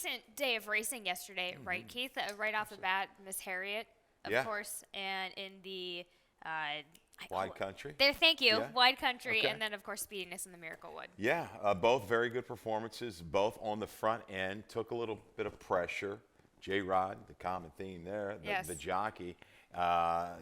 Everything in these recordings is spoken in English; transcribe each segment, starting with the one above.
decent day of racing yesterday, right, Keith? Right off the bat, Miss Harriet, of course, and in the Wide country. there. Thank you, Yeah. wide country, Okay. and then of course Speediness in the Miracle Wood. Yeah, both very good performances, both on the front end. Took a little bit of pressure. J-Rod, the common theme there, Yes. the jockey,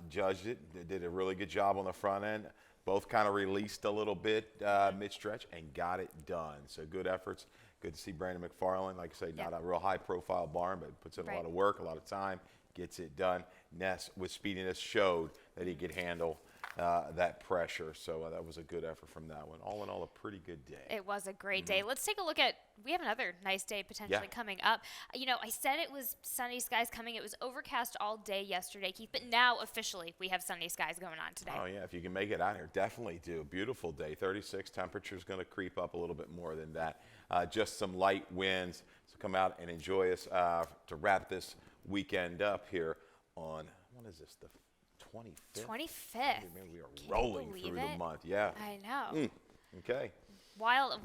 judged it, did a really good job on the front end. Both kind of released a little bit mid-stretch and got it done. So good efforts. Good to see Brandon McFarland. Like I say, not a real high-profile barn, but puts in a lot of work, a lot of time, gets it done. Ness, with Speediness, showed that he could handle that pressure. So that was a good effort from that one. All in all, a pretty good day. It was a great day. Let's take a look at, we have another nice day potentially coming up. You know, I said it was sunny skies coming. It was overcast all day yesterday, Keith, but now officially we have sunny skies going on today. Oh, yeah, if you can make it out here, definitely do. Beautiful day, 36. Temperature's going to creep up a little bit more than that. Just some light winds. So come out and enjoy us to wrap this weekend up here on, what is this, the 25th? 25th. Man, we are rolling through the month. Yeah. I know. Okay. Wild,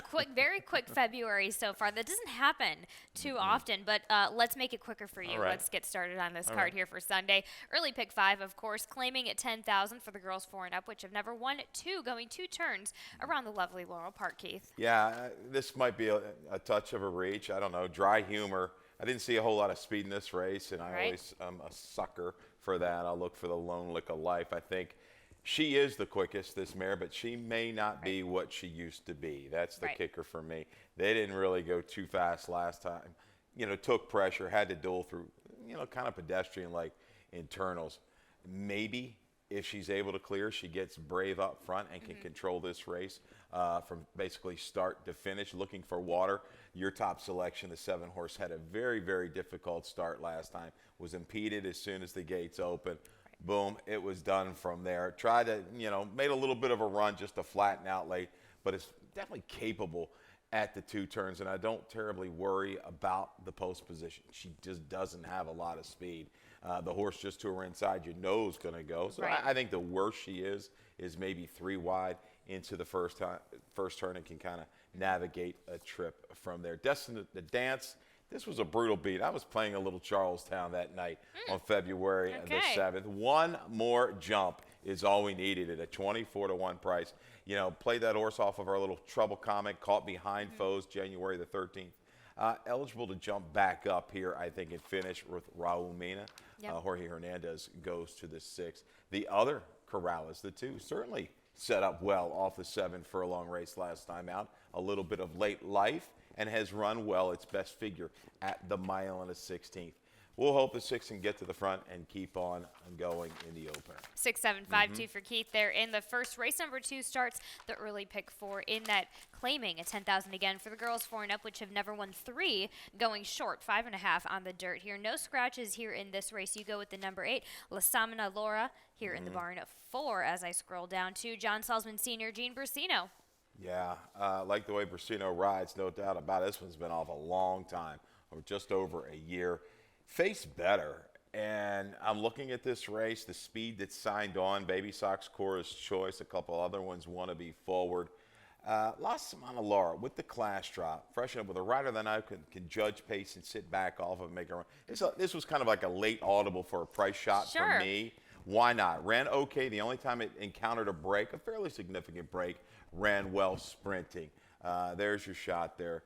quick, very quick February so far. That doesn't happen too often, but let's make it quicker for you. All right. Let's get started on this card here for Sunday. Early pick 5, of course, claiming at 10,000 for the girls 4 and up, which have never won 2, going 2 turns around the lovely Laurel Park, Keith. Yeah, this might be a touch of a reach. I don't know. Dry humor. I didn't see a whole lot of speed in this race, and I always am a sucker for that. I'll look for the lone lick of life. I think she is the quickest, this mare, but she may not be what she used to be. That's the kicker for me. They didn't really go too fast last time. You know, took pressure, had to duel through, you know, kind of pedestrian-like internals. Maybe if she's able to clear, she gets brave up front and can control this race from basically start to finish. Looking for water. Your top selection, the 7-horse, had a very, very difficult start last time. Was impeded as soon as the gates opened. Boom, it was done from there. Tried to, you know, made a little bit of a run just to flatten out late, but it's definitely capable at the 2 turns, and I don't terribly worry about the post position. She just doesn't have a lot of speed. The horse just to her inside, you know is going to go. So I think the worst she is maybe 3 wide into the first turn and can kind of navigate a trip from there. Destined to Dance. This was a brutal beat. I was playing a little Charlestown that night on February the 7th. One more jump is all we needed at a 24-1 price. You know, played that horse off of our little trouble comic, caught behind foes January the 13th. Eligible to jump back up here, I think, and finish with Raul Mina. Jorge Hernandez goes to the 6th. The other Corrales, the 2, certainly set up well off the 7 furlong race last time out. A little bit of late life, and has run well its best figure at the mile and a 16th. We'll hope the 6 can get to the front and keep on going in the opener. 6, 7, 5, 2 for Keith there in the first. Race number 2 starts the early pick 4 in that, claiming a 10,000 again for the girls 4 and up, which have never won 3, going short 5.5 on the dirt here. No scratches here in this race. You go with the number 8, La Samana Laura here in the barn at 4 as I scroll down to John Salzman Sr., Gene Brusino. Yeah, like the way Brusino rides, no doubt about it. This one's been off a long time, or just over a year. Faced better, and I'm looking at this race, the speed that's signed on, Baby Sox Cora's Choice, a couple other ones want to be forward. La Semana Laura with the class drop, freshen up with a rider that I can judge pace and sit back off of and make a run. This was kind of like a late audible for a price shot for me. Why not? Ran okay. The only time it encountered a break, a fairly significant break, ran well sprinting. There's your shot there.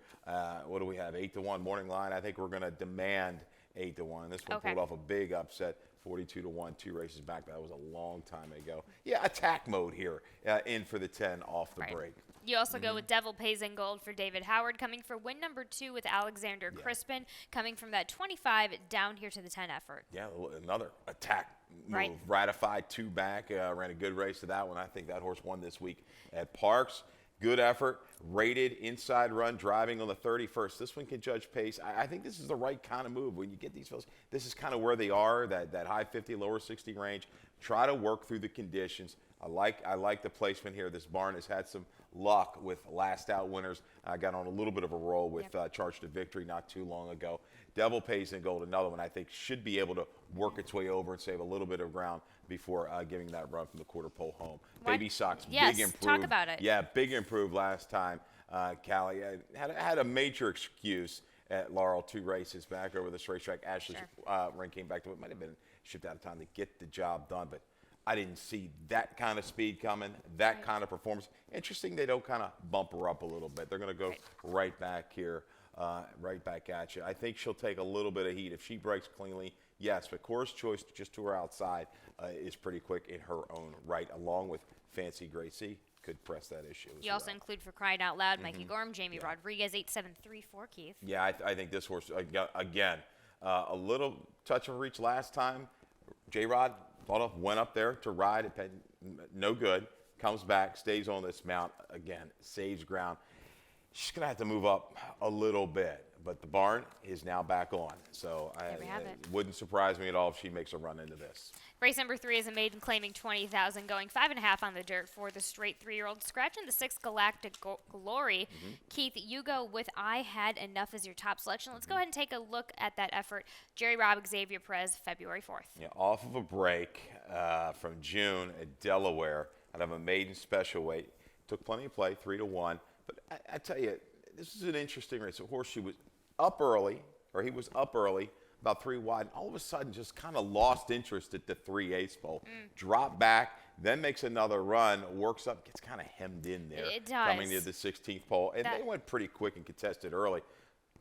What do we have? 8-1 morning line. I think we're going to demand 8-1. This one pulled off a big upset, 42-1, 2 races back. That was a long time ago. Yeah, attack mode here, in for the 10 off the break. You also go with Devil Pays in Gold for David Howard, coming for win number 2 with Alexander Crispin, coming from that 25 down here to the 10 effort. Yeah, another attack move. Ratified 2 back, ran a good race to that one. I think that horse won this week at Parks. Good effort, rated inside run, driving on the 31st. This one can judge pace. I think this is the right kind of move. When you get these fields, this is kind of where they are, that high 50, lower 60 range. Try to work through the conditions. I like the placement here. This barn has had some luck with last out winners. I got on a little bit of a roll with Charge to Victory not too long ago. Devil Pays in Gold, another one I think should be able to work its way over and save a little bit of ground before giving that run from the quarter pole home. Baby Sox, big improve. Talk about it. Yeah, big improve last time. Callie had a major excuse at Laurel 2 races back over this racetrack. Ashley's Sure. ring came back to it. Might have been shipped out of time to get the job done, but I didn't see that kind of speed coming, that kind of performance. Interesting they don't kind of bump her up a little bit. They're going to go right back here, right back at you. I think she'll take a little bit of heat. If she breaks cleanly, yes, but Cora's Choice just to her outside is pretty quick in her own right, along with Fancy Gracie. Could press that issue as You also include, for crying out loud, Mikey Gorham, Jamie Rodriguez, 8-7-3-4, Keith. Yeah, I think this horse, again, a little touch of reach last time. J-Rod went up there to ride. It had no good. Comes back, stays on this mount. Again, saves ground. She's going to have to move up a little bit. But the barn is now back on. So it wouldn't surprise me at all if she makes a run into this. Race number 3 is a maiden claiming 20,000, going 5.5 on the dirt for the straight 3-year-old. Scratching the 6th Galactic Glory. Keith, you go with I Had Enough as your top selection. Let's go ahead and take a look at that effort. Jerry Robb, Xavier Perez, February 4th. Yeah, off of a break from June at Delaware. I'd have a maiden special weight. Took plenty of play, 3-1. But I tell you, this is an interesting race. A horse she was up early, or he was up early, about 3 wide, and all of a sudden just kind of lost interest at the 3/8 pole. Dropped back, then makes another run, works up, gets kind of hemmed in there. It does. Coming near the 16th pole. And they went pretty quick and contested early.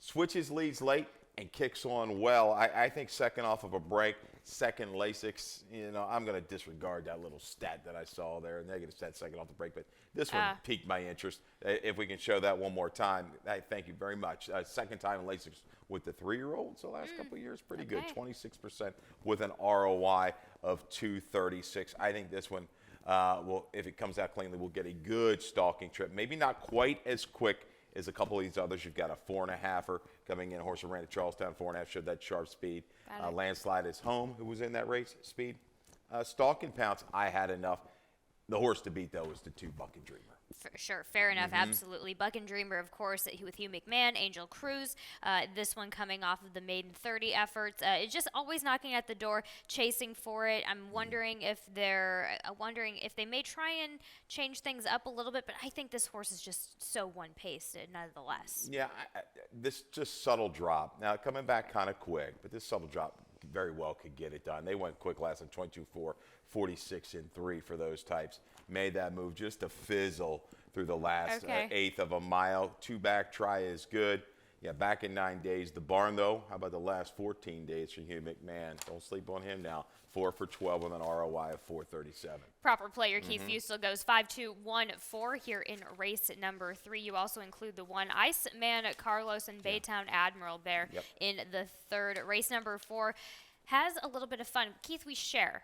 Switches leads late and kicks on well. I think second off of a break, second Lasix, I'm going to disregard that little stat that I saw there, negative stat second off the break, but this one piqued my interest. If we can show that one more time, thank you very much. Second time in Lasix with the 3-year-olds the last couple of years, pretty good. 26% with an ROI of 236. I think this one, if it comes out cleanly, we'll get a good stalking trip. Maybe not quite as quick as a couple of these others. You've got a 4.5er coming in. Horse that ran at Charlestown, 4.5, showed that sharp speed. Landslide is home, who was in that race, speed. Stalking Pounce, I Had Enough. The horse to beat, though, is the 2 Buck and Dreamer. For sure, fair enough, absolutely. Buck and Dreamer, of course, with Hugh McMahon, Angel Cruz. This one coming off of the maiden 30 efforts. It's just always knocking at the door, chasing for it. I'm wondering if they may try and change things up a little bit, but I think this horse is just so one-paced, nonetheless. Yeah, this just subtle drop. Now, coming back kind of quick, but this subtle drop very well could get it done. They went quick last time, 22-4, 46-3 for those types. Made that move just to fizzle through the last eighth of a mile. 2 back try is good. Yeah, back in 9 days. The barn, though, how about the last 14 days for Hugh McMahon? Don't sleep on him now. 4 for 12 with an ROI of 437. Proper player Keith Fusel goes 5-2-1-4 here in race number 3. You also include the 1 Iceman Carlos and Baytown Admiral there in the 3rd. Race number 4 has a little bit of fun. Keith, we share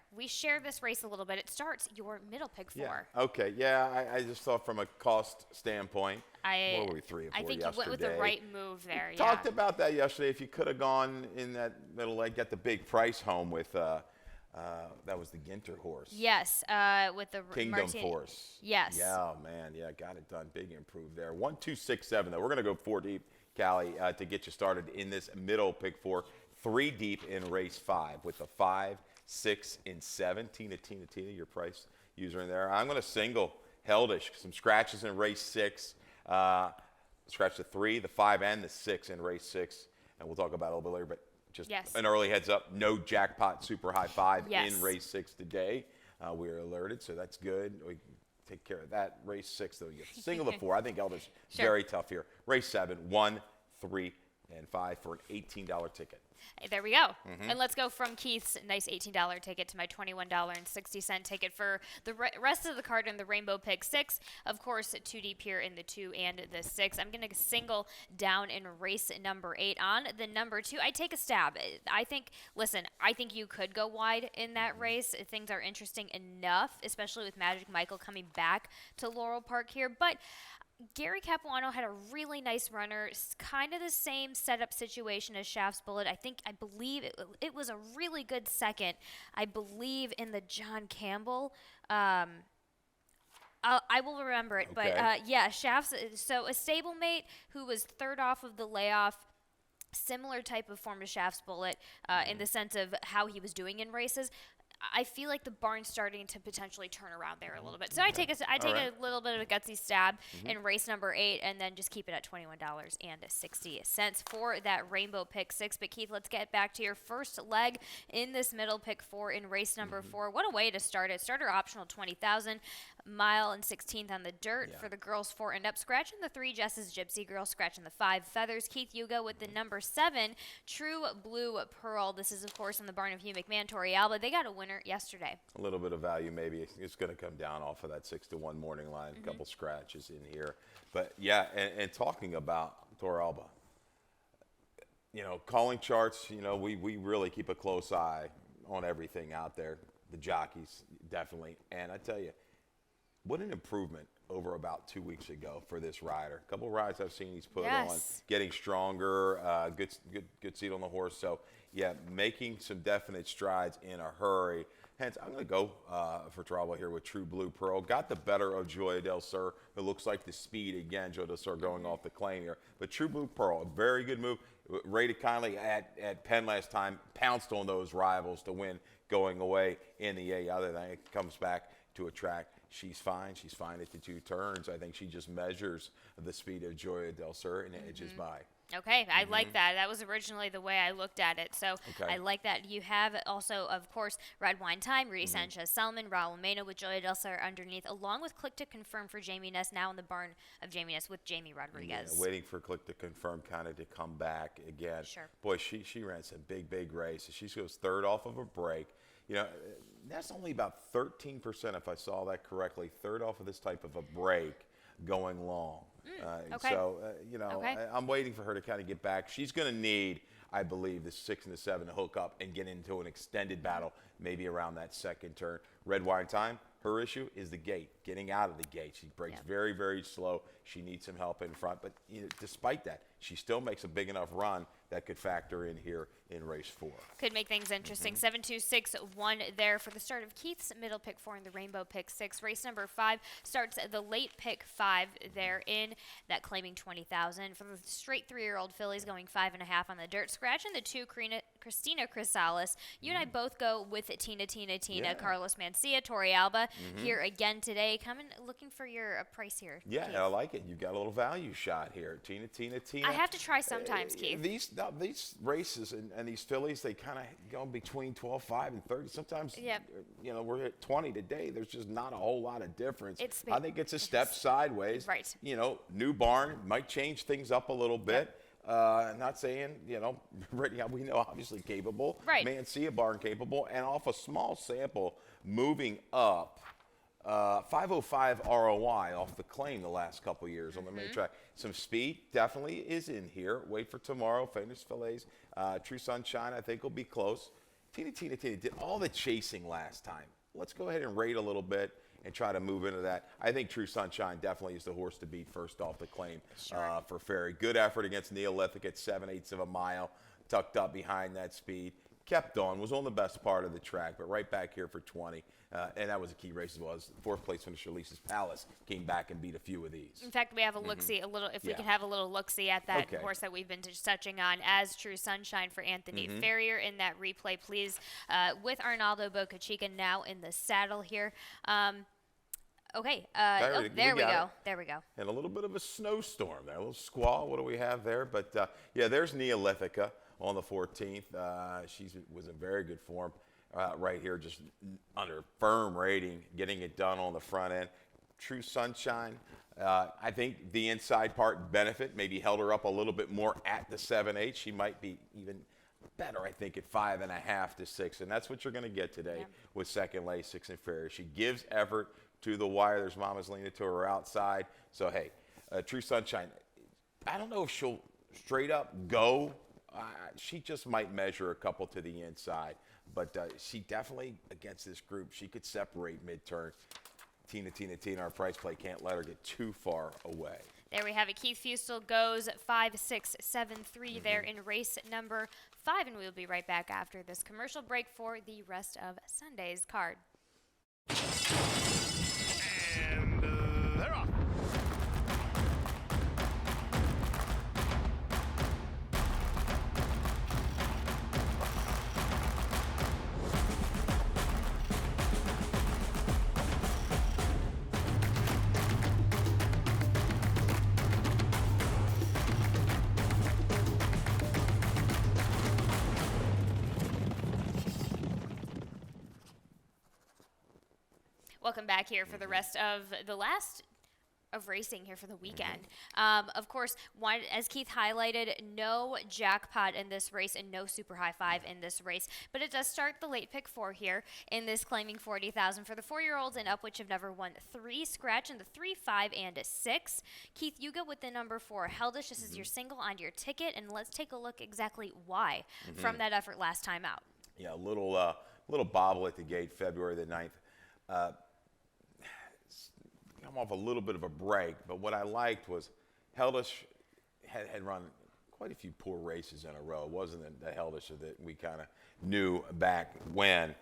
this race a little bit. It starts your middle pick 4. Yeah. Okay. Yeah, I just thought from a cost standpoint. What were we, 3 and 4 I think yesterday? you went with the right move there. Talked about that yesterday. If you could have gone in that middle leg, get the big price home with that was the Ginter horse. Yes, with the Kingdom Force. Yes. Yeah, man. Yeah, got it done. Big improve there. 1, 2, 6, 7. Though we're gonna go 4 deep, Callie, to get you started in this middle pick 4. 3 deep in race 5 with the 5, 6, and 7. Tina, your price user in there. I'm going to single Heldish. Some scratches in race 6. Scratch the 3, the 5, and the 6 in race 6. And we'll talk about it a little bit later, but just an early heads up. No jackpot super high 5 in race 6 today. We are alerted, so that's good. We take care of that. Race 6, though, you single the 4. I think Heldish very tough here. Race 7, 1, 3, and 5 for an $18 ticket. There we go. And let's go from Keith's nice $18 ticket to my $21.60 ticket for the rest of the card in the Rainbow Pick 6. Of course, 2 deep here in the 2 and the 6. I'm going to single down in race number 8 on the number 2. I take a stab. I think you could go wide in that race. Things are interesting enough, especially with Magic Michael coming back to Laurel Park here. But Gary Capuano had a really nice runner, kind of the same setup situation as Shaft's Bullet. I believe it was a really good second. I believe in the John Campbell. I will remember it, but Shaft's. So a stablemate who was 3rd off of the layoff. Similar type of form to Shaft's Bullet in the sense of how he was doing in races. I feel like the barn's starting to potentially turn around there a little bit. So I take a little bit of a gutsy stab in race number 8, and then just keep it at $21.60 for that rainbow pick 6. But Keith, let's get back to your first leg in this middle pick 4 in race number 4. What a way to start it. Starter optional 20,000. Mile and 16th on the dirt for the girls 4 and up. Scratching the 3, Jess's Gypsy Girl. Scratching the 5, Feathers. Keith, you go with the number 7, True Blue Pearl. This is, of course, in the barn of Hugh McMahon, Tori Alba. They got a winner yesterday. A little bit of value maybe. It's going to come down off of that 6-1 morning line. A couple scratches in here. But, yeah, and talking about Tori Alba, calling charts, we really keep a close eye on everything out there. The jockeys, definitely. And I tell you, what an improvement over about 2 weeks ago for this rider. A couple of rides I've seen he's put on, getting stronger, good seat on the horse. So, yeah, making some definite strides in a hurry. Hence, I'm going to go for trouble here with True Blue Pearl. Got the better of Joya Del Sur. It looks like the speed, again, Joya Del Sur going off the claim here. But True Blue Pearl, a very good move. Rated kindly at Penn last time, pounced on those rivals to win going away in the A. Other than it comes back to a track. She's fine. She's fine at the 2 turns. I think she just measures the speed of Joya Del Sur and edges by. Okay, I like that. That was originally the way I looked at it. So I like that. You have also, of course, Red Wine Time, Rudy Sanchez-Selman, Raul Mena with Joya Del Sur underneath, along with Click to Confirm for Jamie Ness, now in the barn of Jamie Ness with Jamie Rodriguez. Yeah, waiting for Click to Confirm kind of to come back again. Sure. Boy, she ran some big races. She goes 3rd off of a break. That's only about 13%, if I saw that correctly, 3rd off of this type of a break going long. Okay. So, I'm waiting for her to kind of get back. She's going to need, I believe, the 6 and the 7 to hook up and get into an extended battle, maybe around that 2nd turn. Red Wine Time, her issue is the gate, getting out of the gate. She breaks very, very slow. She needs some help in front. But despite that, she still makes a big enough run that could factor in here in race 4. Could make things interesting. 7-2-6-1 there for the start of Keith's middle pick 4 and the rainbow pick 6. Race number 5 starts the late pick 5 there in that claiming 20,000 for the straight 3-year-old fillies going 5.5 on the dirt. Scratching the 2, Christina Chrysalis. You and I both go with Tina, Carlos Mencia, Tori Alba here again today. Looking for your price here. Yeah, Keith. I like it. You've got a little value shot here. Tina. I have to try sometimes, Keith. These races and these fillies, they kind of go between 12.5 and 30. Sometimes, we're at 20 today. There's just not a whole lot of difference. I think it's a step sideways. Right. New barn might change things up a little bit. Not saying, we know obviously capable. Right. Mencia barn capable. And off a small sample, moving up. 505 ROI off the claim the last couple years on the main track. Some speed definitely is in here. Wait for tomorrow. Famous Fillets. True Sunshine, I think, will be close. Tina did all the chasing last time. Let's go ahead and rate a little bit and try to move into that. I think True Sunshine definitely is the horse to beat first off the claim for Ferry. Good effort against Neolithic at 7/8 of a mile, tucked up behind that speed. Kept on, was on the best part of the track, but right back here for 20. And that was a key race as well. As 4th place finisher Lisa's Palace came back and beat a few of these. In fact, we have a look-see, we can have a little look-see at that horse that we've been touching on as True Sunshine for Anthony Ferrier in that replay, please, with Arnaldo Bocachica now in the saddle here. Okay, there we go. There we go. And a little bit of a snowstorm there, a little squall. What do we have there? But, there's Neolithica on the 14th. She was in very good form right here, just under firm rating, getting it done on the front end. True Sunshine, I think the inside part benefit maybe held her up a little bit more at the 7/8. She might be even better, I think, at 5.5 to 6. And that's what you're going to get today with second lay, 6 and Ferrier. She gives effort to the wire. There's Mama's Lena to her outside. So, hey, True Sunshine, I don't know if she'll straight up go. She just might measure a couple to the inside. But she definitely, against this group, she could separate mid-turn. Tina, our price play can't let her get too far away. There we have it. Keith Fustel goes 5-6-7-3 there in race number 5. And we'll be right back after this commercial break for the rest of Sunday's card. And they're off. Welcome back here for the rest of the last of racing here for the weekend. Of course, as Keith highlighted, no jackpot in this race and no super high five in this race, but it does start the late pick 4 here in this claiming 40,000 for the 4-year-olds and up, which have never won 3 scratch in the 3, 5, and a 6. Keith, you go with the number 4 Heldish. This is your single on your ticket, and let's take a look exactly why from that effort last time out. Yeah, a little bobble at the gate, February the 9th. Come off a little bit of a break, but what I liked was Heldish had run quite a few poor races in a row. It wasn't the Heldish that we kind of knew back when.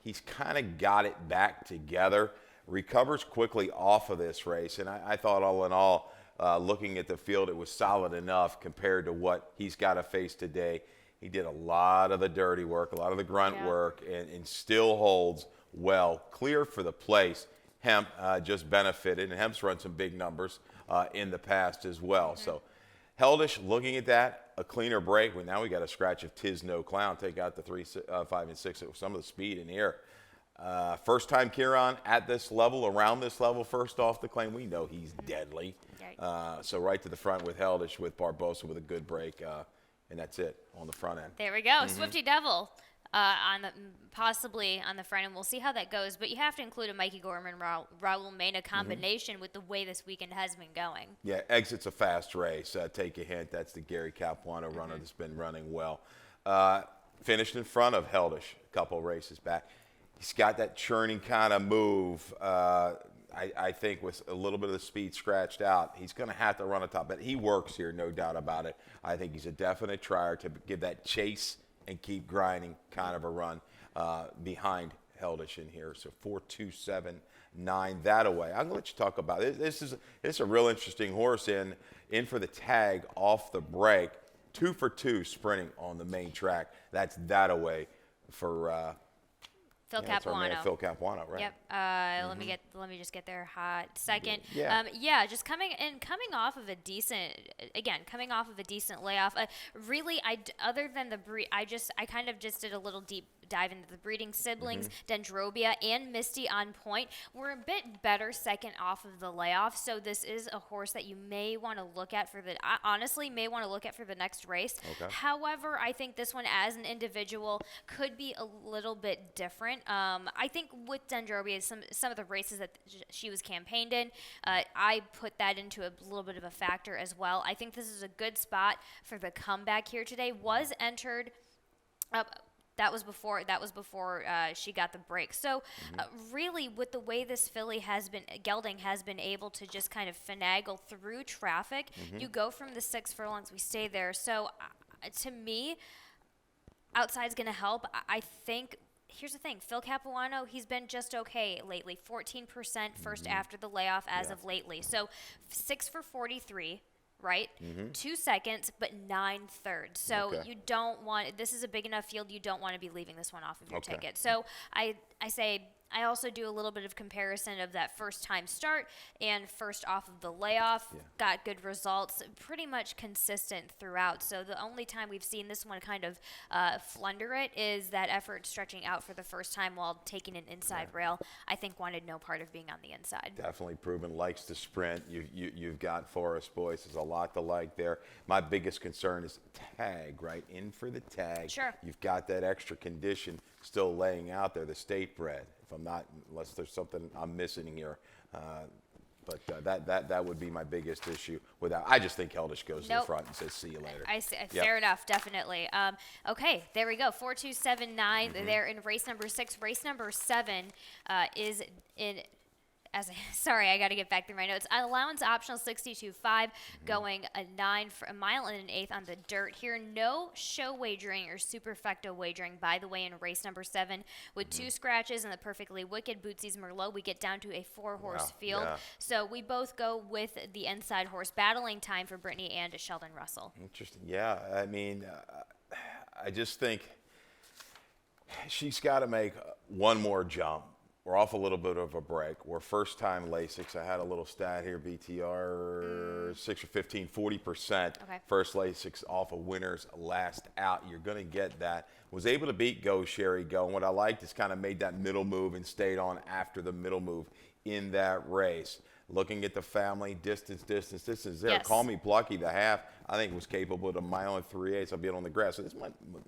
He's kind of got it back together, recovers quickly off of this race, and I thought all in all, looking at the field, it was solid enough compared to what he's got to face today. He did a lot of the dirty work, a lot of the grunt work, and still holds well. Clear for the place. Hemp just benefited, and Hemp's run some big numbers in the past as well. So Heldish, looking at that, a cleaner break. Well, now we got a scratch of Tiz No Clown, take out the 3, 5, and 6, some of the speed in here. First time Kieran at this level, around this level, first off the claim. We know he's deadly. So right to the front with Heldish, with Barbosa with a good break, and that's it on the front end. There we go. Swifty Devil. Possibly on the front end. We'll see how that goes. But you have to include a Mikey Gorman, Raul Mena combination with the way this weekend has been going. Yeah, exit's a fast race. Take a hint. That's the Gary Capuano runner that's been running well. Finished in front of Heldish a couple races back. He's got that churning kind of move. I think with a little bit of the speed scratched out, he's going to have to run a top. But he works here, no doubt about it. I think he's a definite trier to give that chase and keep grinding kind of a run behind Heldish in here. So 4, 2, 7, 9 that away. I'm going to let you talk about it. This is a real interesting horse in for the tag off the break. 2 for 2 sprinting on the main track. That's that away for Phil Capuano. Phil Capuano, right? Yep. Let me just get there hot second. Just coming off of a decent layoff. Really, other than the breed, I kind of just did a little deep dive into the breeding siblings. Dendrobia and Misty on point were a bit better second off of the layoff. So this is a horse that you may want to look at for the next race. Okay. However, I think this one as an individual could be a little bit different. I think with Dendrobia, some of the races that she was campaigned in, I put that into a little bit of a factor as well. I think this is a good spot for the comeback here today. Was entered up. That was before she got the break. So really, with the way this filly gelding has been able to just kind of finagle through traffic, you go from the 6 furlongs, we stay there. So to me, outside's going to help. I think. Here's the thing, Phil Capuano, he's been just okay lately. 14% first after the layoff as of lately. So 6 for 43. Right? 2 seconds, but 9 thirds. So you don't want, this is a big enough field, you don't want to be leaving this one off of your ticket. So I say, I also do a little bit of comparison of that first time start and first off of the layoff. Got good results, pretty much consistent throughout. So the only time we've seen this one kind of flunder it is that effort stretching out for the first time while taking an inside rail. I think wanted no part of being on the inside. Definitely proven, likes to sprint. You've got Forest Boys. There's a lot to like there. My biggest concern is tag, right? In for the tag. Sure. You've got that extra condition still laying out there, the state bred. If I'm not, unless there's something I'm missing here. But that would be my biggest issue. I just think Heldish goes to the front and says, see you later. Fair enough, definitely. Okay, there we go. 4, 2, 7, 9. They're in race number 6. Race number 7 is in. Sorry, I got to get back through my notes. Allowance optional 62.5, going a mile and an eighth on the dirt here. No show wagering or superfecta wagering, by the way, in race number 7 with 2 scratches and the perfectly wicked Bootsie's Merlot. We get down to a 4-horse field. So we both go with the inside horse. Battling time for Brittany and Sheldon Russell. Interesting. Yeah, I mean, I just think she's got to make one more jump we're off a little bit of a break. We're first-time Lasix. I had a little stat here, BTR, 6 or 15, 40%. Okay. First Lasix off of winners last out. You're going to get that. Was able to beat Go Sherry Go. And what I liked is kind of made that middle move and stayed on after the middle move in that race. Looking at the family, distance there. Yes. Call me plucky. The half, I think, was capable of a mile and 3/8. I'll be on the grass. So this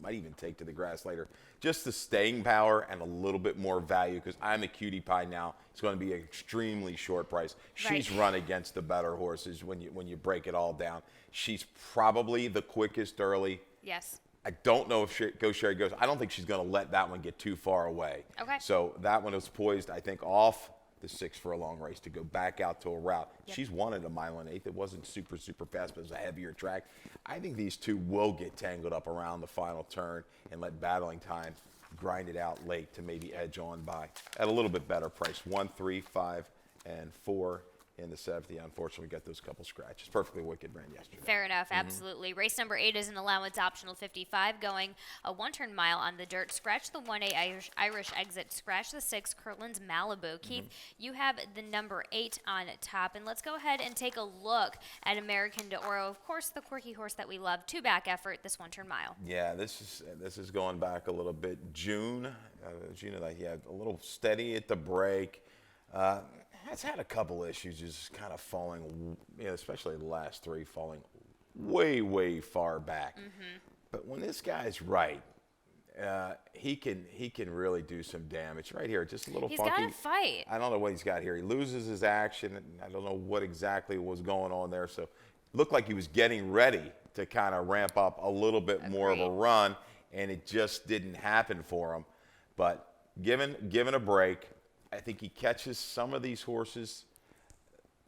might even take to the grass later. Just the staying power and a little bit more value because I'm a cutie pie now. It's going to be an extremely short price. She's run against the better horses when you break it all down. She's probably the quickest early. Yes. I don't know if Go Sherry goes. I don't think she's going to let that one get too far away. Okay. So that one was poised, I think, off the 6 for a long race to go back out to a route. Yep. She's won at a mile and 1/8. It wasn't super fast, but it was a heavier track. I think these two will get tangled up around the final turn and let Battling Time grind it out late to maybe edge on by at a little bit better price. 1, 3, 5, and 4 in the 70. Unfortunately, we got those couple scratches. Perfectly Wicked ran yesterday. Fair enough, absolutely. Race number 8 is an allowance optional 55, going a 1-turn mile on the dirt. Scratch the 1A Irish exit. Scratch the 6 Kirtland's Malibu. Keith, you have the number 8 on top, and let's go ahead and take a look at American d'Oro. Of course, the quirky horse that we love. 2-back effort, this 1-turn mile. Yeah, this is going back a little bit. June, he had a little steady at the break. Has had a couple issues, just kind of falling, especially the last 3, falling way far back. But when this guy's right, he can really do some damage. Right here, just a little funky. He's got to fight. I don't know what he's got here. He loses his action. And I don't know what exactly was going on there. So looked like he was getting ready to kind of ramp up a little bit more of a run, and it just didn't happen for him. But given a break, I think he catches some of these horses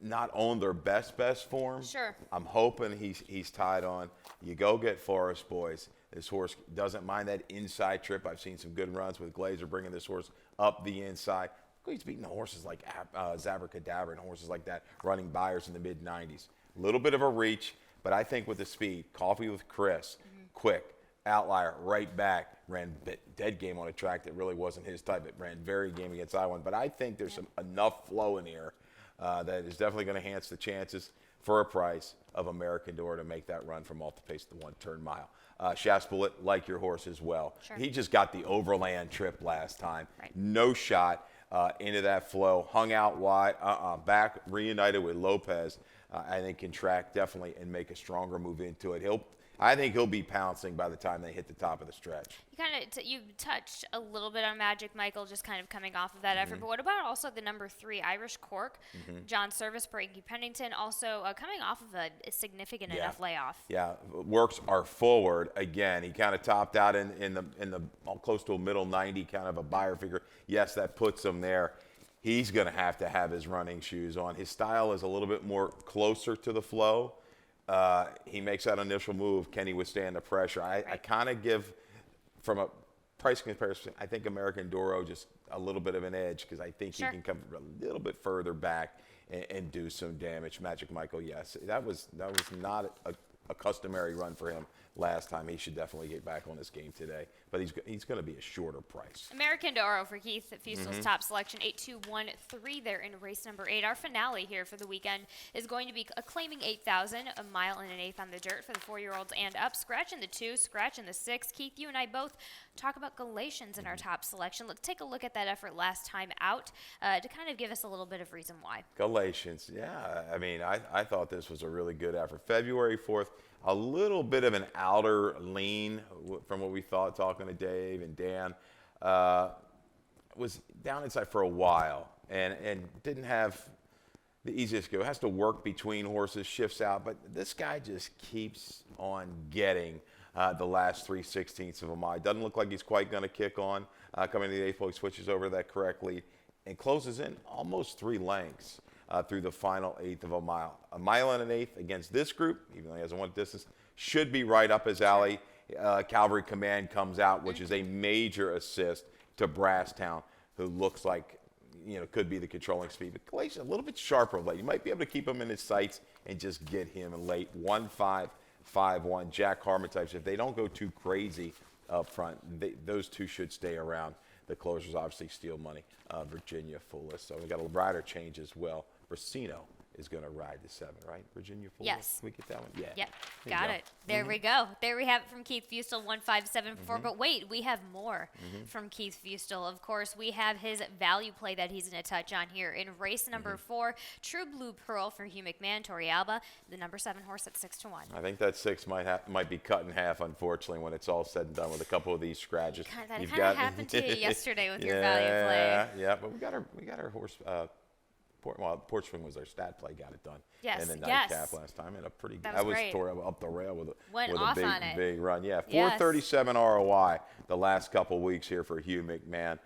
not on their best form. Sure. I'm hoping he's tied on. You go get Forest Boys. This horse doesn't mind that inside trip. I've seen some good runs with Glazer bringing this horse up the inside. He's beating the horses like Zabracadabra and horses like that, running buyers in the mid-90s. A little bit of a reach, but I think with the speed, Coffee with Chris, quick, outlier, right back, ran dead game on a track that really wasn't his type. It ran very game against I1. But I think there's enough flow in here that is definitely going to enhance the chances for a price of American d'Oro to make that run from multi-pace to 1-turn mile. Shafts Bullet, like your horse as well. Sure. He just got the overland trip last time. Right. No shot into that flow. Hung out wide, back, reunited with Lopez. I think can track definitely and make a stronger move into it. I think he'll be pouncing by the time they hit the top of the stretch. You touched a little bit on Magic Michael, just kind of coming off of that effort. But what about also the number 3 Irish Cork, John Service, Frankie Pennington, also coming off of a significant enough layoff? Yeah, works are forward again. He kind of topped out in the close to a middle 90, kind of a buyer figure. Yes, that puts him there. He's going to have his running shoes on. His style is a little bit more closer to the flow. He makes that initial move. Can he withstand the pressure? I kind of give, from a price comparison, I think American d'Oro just a little bit of an edge because I think he can come a little bit further back and do some damage. Magic Michael, yes. That was not a customary run for him last time. He should definitely get back on this game today. But he's going to be a shorter price. American d'Oro for Keith Fusel's top selection, 8-2-1-3 there in race number 8. Our finale here for the weekend is going to be a claiming 8,000, a mile and an eighth on the dirt for the 4-year-olds and up. Scratch in the 2, scratch in the 6. Keith, you and I both talk about Galatians in our top selection. Let's take a look at that effort last time out to kind of give us a little bit of reason why. Galatians, yeah. I mean, I thought this was a really good effort. February 4th. A little bit of an outer lean from what we thought, talking to Dave and Dan. Was down inside for a while and didn't have the easiest go. Has to work between horses, shifts out, but this guy just keeps on getting the last 3/16 of a mile. Doesn't look like he's quite going to kick on. Coming to the 8th pole, he switches over that correct lead and closes in almost 3 lengths. Through the final 1/8 of a mile. A mile and an eighth against this group, even though he hasn't won distance, should be right up his alley. Cavalry Command comes out, which is a major assist to Brasstown, who looks like, could be the controlling speed. But Galatians a little bit sharper late. You might be able to keep him in his sights and just get him in late. 1-5, 5-1. Jack Harmon types. If they don't go too crazy up front, those two should stay around the closers obviously steal money. Virginia Fullest. So we got a rider change as well. Brasino is going to ride the 7, right? Virginia Fullest. Yes. Can we get that one? Yeah. Yep, There you got go. it. There we go. There we have it from Keith Fustel, 1574. But wait, we have more from Keith Fustel. Of course, we have his value play that he's going to touch on here in race number 4, True Blue Pearl for Hugh McMahon, Torrealba, the number 7 horse at 6-1. I think that 6 might be cut in half, unfortunately, when it's all said and done with a couple of these scratches. That kind of happened to you yesterday with your value play. Yeah, but we got our horse. Port Swing was our stat play, got it done. Yes, And then yes. nightcap last time, and a pretty. That was great. tore up the rail with Went a off big on it. big run. Yeah, Yes. 437 ROI the last couple weeks here for Hugh McMahon.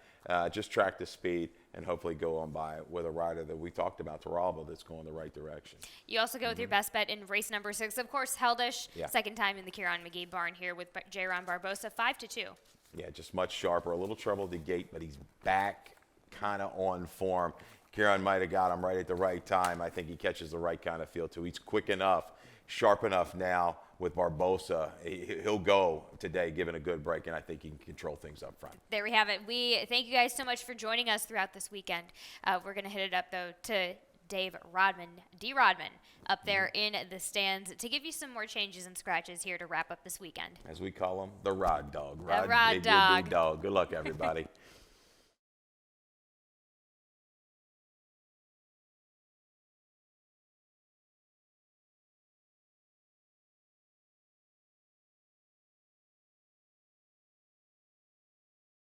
Just track the speed and hopefully go on by with a rider that we talked about, Toralba, that's going the right direction. You also go with your best bet in race number 6, of course, Heldish. Yeah. Second time in the Kieran McGee barn here with J-Ron Barbosa, 5-2. Yeah, just much sharper. A little trouble at the gate, but he's back kind of on form. Kieran might have got him right at the right time. I think he catches the right kind of feel, too. He's quick enough, sharp enough now with Barbosa. He'll go today, given a good break, and I think he can control things up front. There we have it. We thank you guys so much for joining us throughout this weekend. We're going to hit it up, though, to Dave Rodman, D. Rodman, up there in the stands to give you some more changes and scratches here to wrap up this weekend. As we call him, the Rod Dog. Rod Big Dog. Dog. Good luck, everybody.